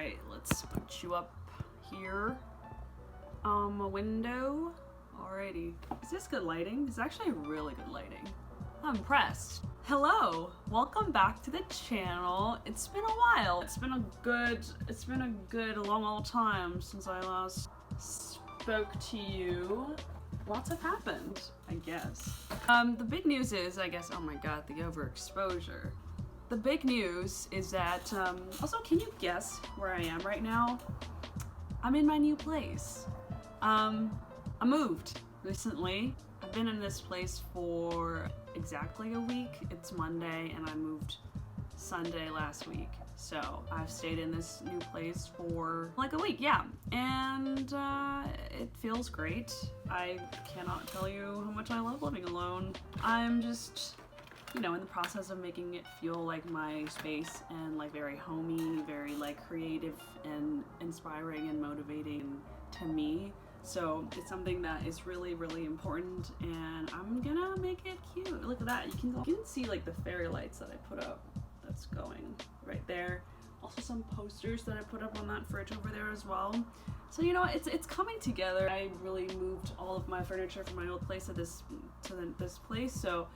Alright, let's put you up here. A window. Alrighty. Is this good lighting? It's actually really good lighting. I'm impressed. Hello! Welcome back to the channel. It's been a while. It's been a good long old time since I last spoke to you. Lots have happened, I guess. The big news is, I guess, oh my god, the overexposure. The big news is that, also, can you guess where I am right now? I'm in my new place. I moved recently. I've been in this place for exactly a week. It's Monday and I moved Sunday last week. So I've stayed in this new place for like a week, yeah. And it feels great. I cannot tell you how much I love living alone. I'm just, you know, in the process of making it feel like my space and like very homey, very like creative and inspiring and motivating to me. So it's something that is really, really important, and I'm gonna make it cute. Look at that. You can see like the fairy lights that I put up. That's going right there. Also some posters that I put up on that fridge over there as well. So you know, it's coming together. I really moved all of my furniture from my old place to this place, so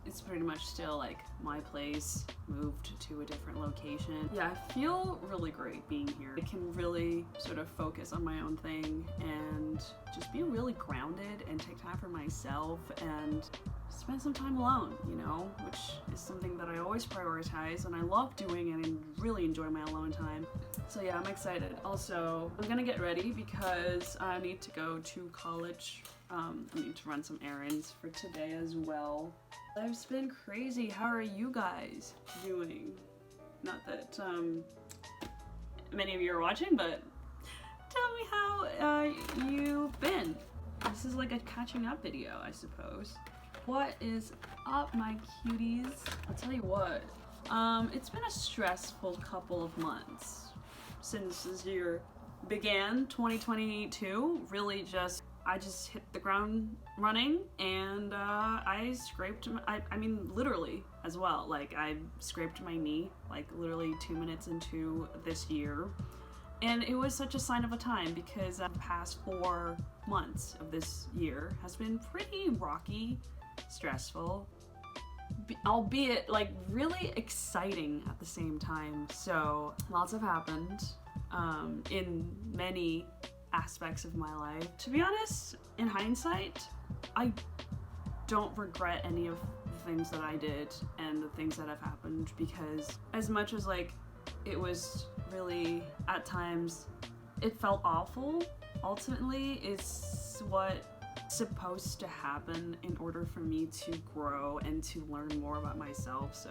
it's pretty much still like my place moved to a different location. Yeah, I feel really great being here. I can really sort of focus on my own thing and just be really grounded and take time for myself and spend some time alone, you know, which is something that I always prioritize and I love doing and really enjoy my alone time. So yeah, I'm excited. Also, I'm gonna get ready because I need to go to college. I need to run some errands for today as well. Life's been crazy. How are you guys doing? Not that many of you are watching, but tell me how you've been. This is like a catching up video, I suppose. What is up, my cuties? I'll tell you what, it's been a stressful couple of months since this year began. 2022 really I just hit the ground running, and I scraped I mean literally as well, like I scraped my knee like literally 2 minutes into this year, and it was such a sign of a time because the past 4 months of this year has been pretty rocky, stressful, albeit like really exciting at the same time. So lots have happened in many aspects of my life. To be honest, in hindsight, I don't regret any of the things that I did and the things that have happened, because as much as like it was really at times it felt awful, ultimately it's what supposed to happen in order for me to grow and to learn more about myself. So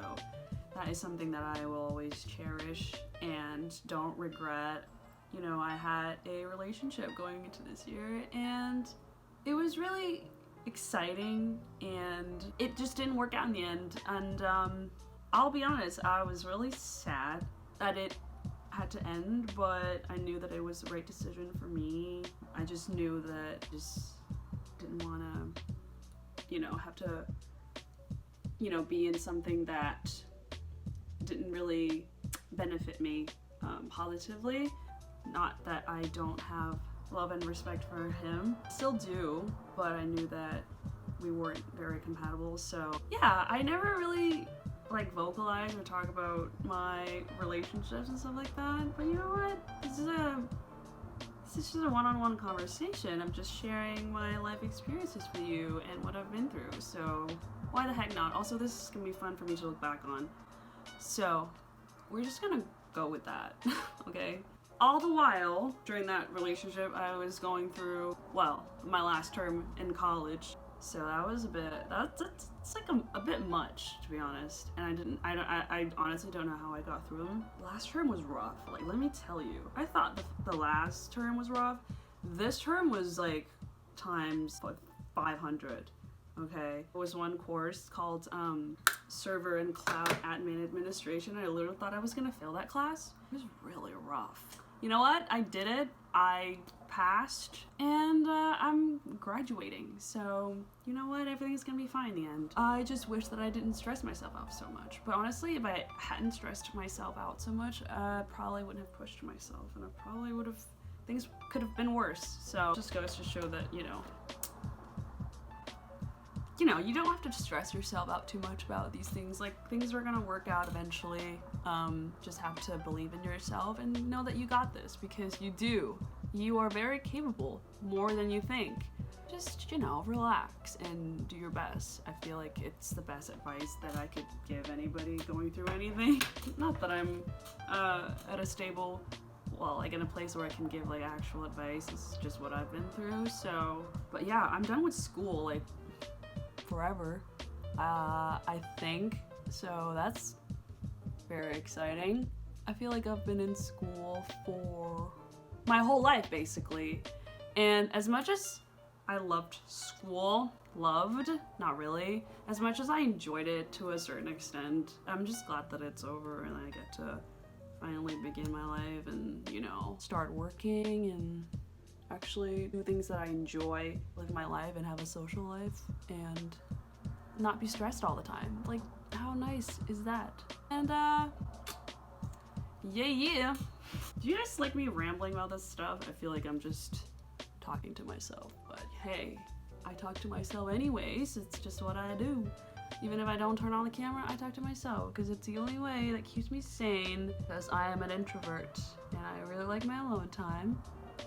that is something that I will always cherish and don't regret. You know, I had a relationship going into this year and it was really exciting and it just didn't work out in the end. And I'll be honest, I was really sad that it had to end, but I knew that it was the right decision for me. I just knew that I just didn't want to, you know, have to, you know, be in something that didn't really benefit me positively. Not that I don't have love and respect for him, still do, but I knew that we weren't very compatible. So yeah, I never really like vocalize or talk about my relationships and stuff like that, but you know what, this is just a one-on-one conversation. I'm just sharing my life experiences with you and what I've been through, so why the heck not? Also, this is gonna be fun for me to look back on, so we're just gonna go with that. Okay? All the while, during that relationship, I was going through, well, my last term in college. So that was a bit, that's like a bit much, to be honest. And I honestly don't know how I got through them. Last term was rough, like, let me tell you. I thought the last term was rough. This term was like times 500, okay? It was one course called Server and Cloud Admin Administration. I literally thought I was gonna fail that class. It was really rough. you know what? I did it. I passed, and I'm graduating. So, you know what? Everything's gonna be fine in the end. I just wish that I didn't stress myself out so much. But honestly, if I hadn't stressed myself out so much, I probably wouldn't have pushed myself, and I probably would have, things could have been worse. So, it just goes to show that, you know, you don't have to stress yourself out too much about these things. Like, things are gonna work out eventually. Just have to believe in yourself and know that you got this, because you do. You are very capable, more than you think. Just, relax and do your best. I feel like it's the best advice that I could give anybody going through anything. Not that I'm at a stable, like in a place where I can give like actual advice. It's just what I've been through. So, but yeah, I'm done with school, like, forever, I think. So that's very exciting. I feel like I've been in school for my whole life, basically. And as much as I loved school, not really, as much as I enjoyed it to a certain extent, I'm just glad that it's over and I get to finally begin my life and, start working and actually do things that I enjoy, live my life and have a social life and not be stressed all the time. Like, how nice is that? And yeah. Do you guys like me rambling about this stuff? I feel like I'm just talking to myself, but hey, I talk to myself anyways. It's just what I do. Even if I don't turn on the camera, I talk to myself because it's the only way that keeps me sane, because I am an introvert and I really like my alone time.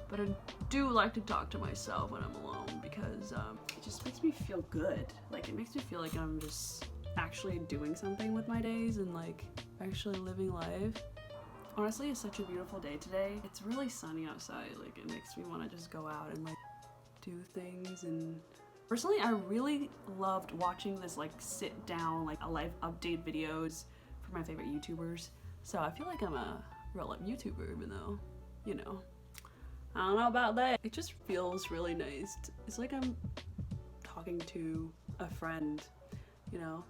But I do like to talk to myself when I'm alone because it just makes me feel good. Like, it makes me feel like I'm just actually doing something with my days and like actually living life. Honestly, it's such a beautiful day today. It's really sunny outside. Like, it makes me want to just go out and like do things. And personally, I really loved watching this like sit down, like a live update videos for my favorite YouTubers. So I feel like I'm a real life YouTuber, even though, I don't know about that. It just feels really nice. It's like I'm talking to a friend,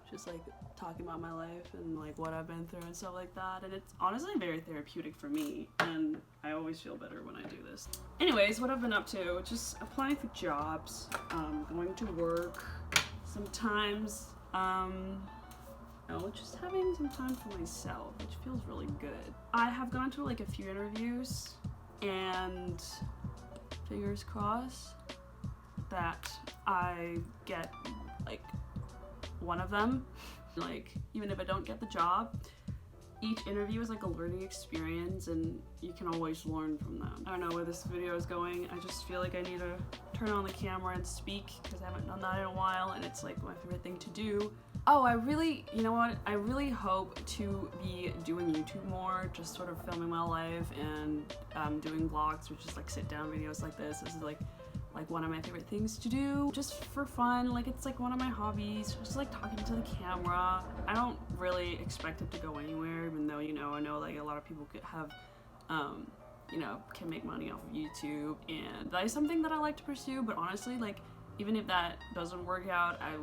just like talking about my life and like what I've been through and stuff like that. And it's honestly very therapeutic for me, and I always feel better when I do this. Anyways, what I've been up to, just applying for jobs, going to work, sometimes, just having some time for myself, which feels really good. I have gone to like a few interviews, and fingers crossed that I get like one of them. Like, even if I don't get the job, each interview is like a learning experience and you can always learn from them. I don't know where this video is going. I just feel like I need to turn on the camera and speak because I haven't done that in a while and it's like my favorite thing to do. Oh, I really hope to be doing YouTube more, just sort of filming my life and doing vlogs, which is like sit down videos like this. This is like one of my favorite things to do, just for fun. Like, it's like one of my hobbies, just like talking to the camera. I don't really expect it to go anywhere, even though, I know like a lot of people could have, can make money off of YouTube, and that is something that I like to pursue. But honestly, like, even if that doesn't work out, I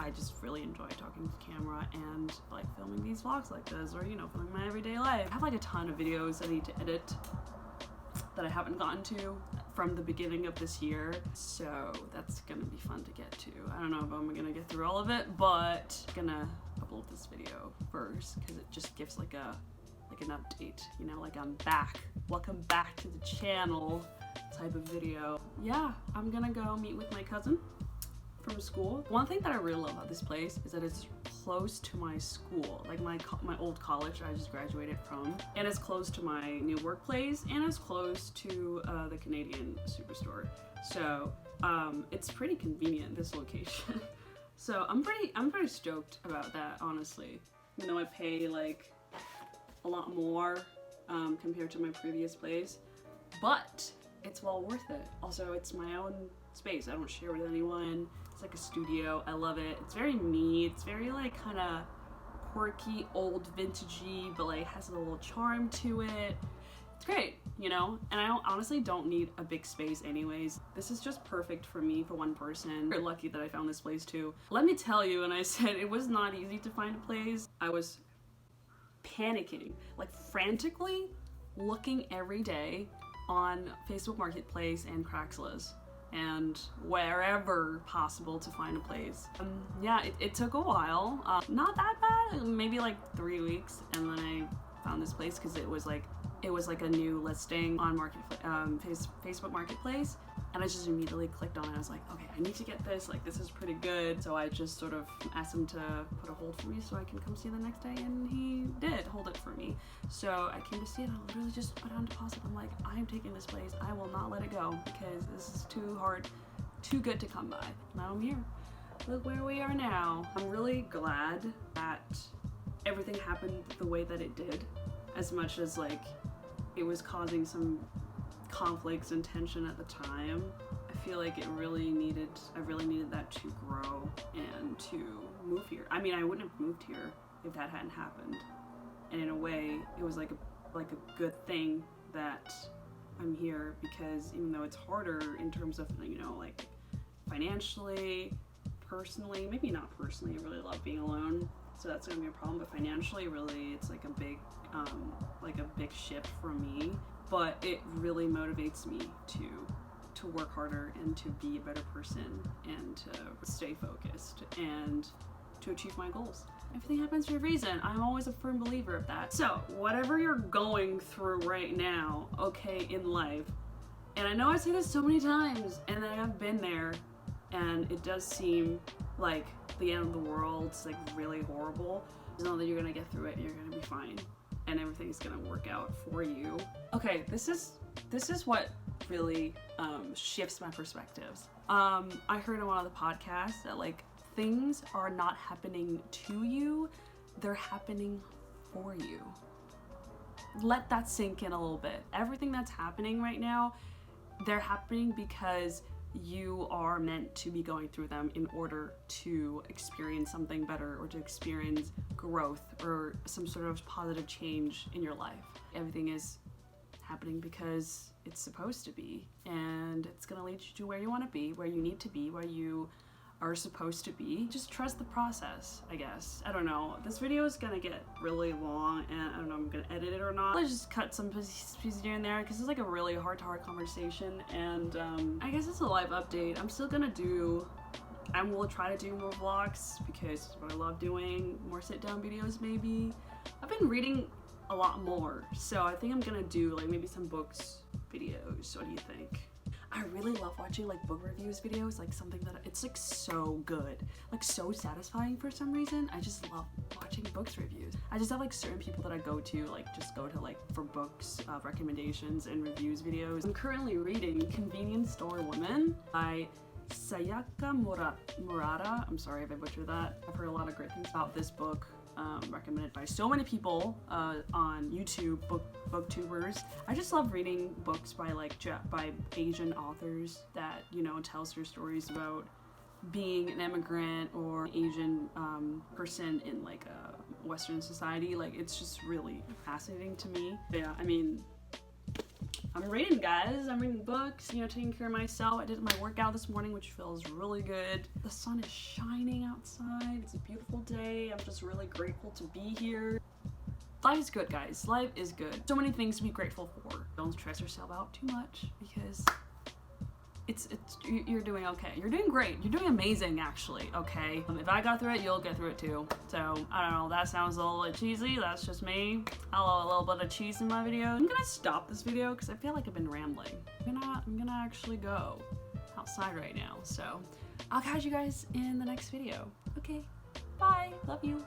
just really enjoy talking to the camera and like filming these vlogs like this, or filming my everyday life. I have like a ton of videos I need to edit that I haven't gotten to from the beginning of this year, so that's gonna be fun to get to. I don't know if I'm gonna get through all of it, but I'm gonna upload this video first because it just gives like an update, like I'm back. Welcome back to the channel type of video. Yeah, I'm gonna go meet with my cousin from school. One thing that I really love about this place is that it's close to my school, like my old college I just graduated from, and it's close to my new workplace, and it's close to the Canadian Superstore. So it's pretty convenient, this location. So I'm pretty stoked about that, honestly. Even though I pay like a lot more compared to my previous place, but it's well worth it. Also, it's my own space. I don't share with anyone. It's like a studio. I love it. It's very me. It's very like kind of quirky, old, vintagey, but like has a little charm to it. It's great, and I honestly don't need a big space anyways. This is just perfect for me, for one person. We're lucky that I found this place too. Let me tell you, and I said it was not easy to find a place. I was panicking, like frantically looking every day on Facebook Marketplace and Craigslist and wherever possible to find a place. Yeah, it took a while, not that bad, maybe like 3 weeks, and then I found this place because it was like a new listing on Facebook Marketplace, and I just immediately clicked on it. I was like, okay, I need to get this, like this is pretty good. So I just sort of asked him to put a hold for me so I can come see the next day, and he did hold it for me. So I came to see it, and I literally just put on deposit. I'm like, I am taking this place, I will not let it go because this is too hard, too good to come by. Now I'm here. Look where we are now. I'm really glad that everything happened the way that it did, as much as like it was causing some conflicts and tension at the time. I feel like I really needed that to grow and to move here. I mean, I wouldn't have moved here if that hadn't happened. And in a way, it was like a good thing that I'm here, because even though it's harder in terms of, you know, like financially, personally, maybe not personally, I really love being alone, so that's gonna be a problem, but financially, really, it's like a big shift for me. But it really motivates me to work harder and to be a better person and to stay focused and to achieve my goals. Everything happens for a reason. I'm always a firm believer of that. So whatever you're going through right now, okay, in life, and I know I say this so many times, and then I've been there, and it does seem like the end of the world. It's like really horrible. Just know that you're gonna get through it and you're gonna be fine, and everything's gonna work out for you. Okay, this is what really shifts my perspectives. I heard in one of the podcasts that like things are not happening to you, they're happening for you. Let that sink in a little bit. Everything that's happening right now, they're happening because you are meant to be going through them in order to experience something better, or to experience growth or some sort of positive change in your life. Everything is happening because it's supposed to be, and it's gonna lead you to where you want to be, where you need to be, where you are supposed to be. Just trust the process, I guess. I don't know. This video is gonna get really long, and I don't know if I'm gonna edit it or not. Let's just cut some pieces here and there, because it's like a really heart-to-heart conversation, and I guess it's a live update. I will try to do more vlogs, because it's what I love doing. More sit-down videos, maybe. I've been reading a lot more, so I think I'm gonna do like maybe some books videos. What do you think? I really love watching like book reviews videos, like something that it's like so good, like so satisfying for some reason. I just love watching books reviews. I just have like certain people that I go to, like just go to like for books, recommendations and reviews videos. I'm currently reading Convenience Store Woman by Sayaka Murata. I'm sorry if I butchered that. I've heard a lot of great things about this book. Recommended by so many people on YouTube, booktubers. I just love reading books by by Asian authors that, you know, tells their stories about being an immigrant or Asian person in like a Western society. Like, it's just really fascinating to me. But yeah, I mean, I'm reading, guys. I'm reading books, you know, taking care of myself. I did my workout this morning, which feels really good. The sun is shining outside. It's a beautiful day. I'm just really grateful to be here. Life is good, guys. Life is good. So many things to be grateful for. Don't stress yourself out too much, because you're doing okay. You're doing great. You're doing amazing, actually, okay? If I got through it, you'll get through it too. So, I don't know, that sounds a little bit cheesy. That's just me. I'll have a little bit of cheese in my video. I'm gonna stop this video because I feel like I've been rambling. I'm gonna actually go outside right now. So, I'll catch you guys in the next video. Okay, bye. Love you.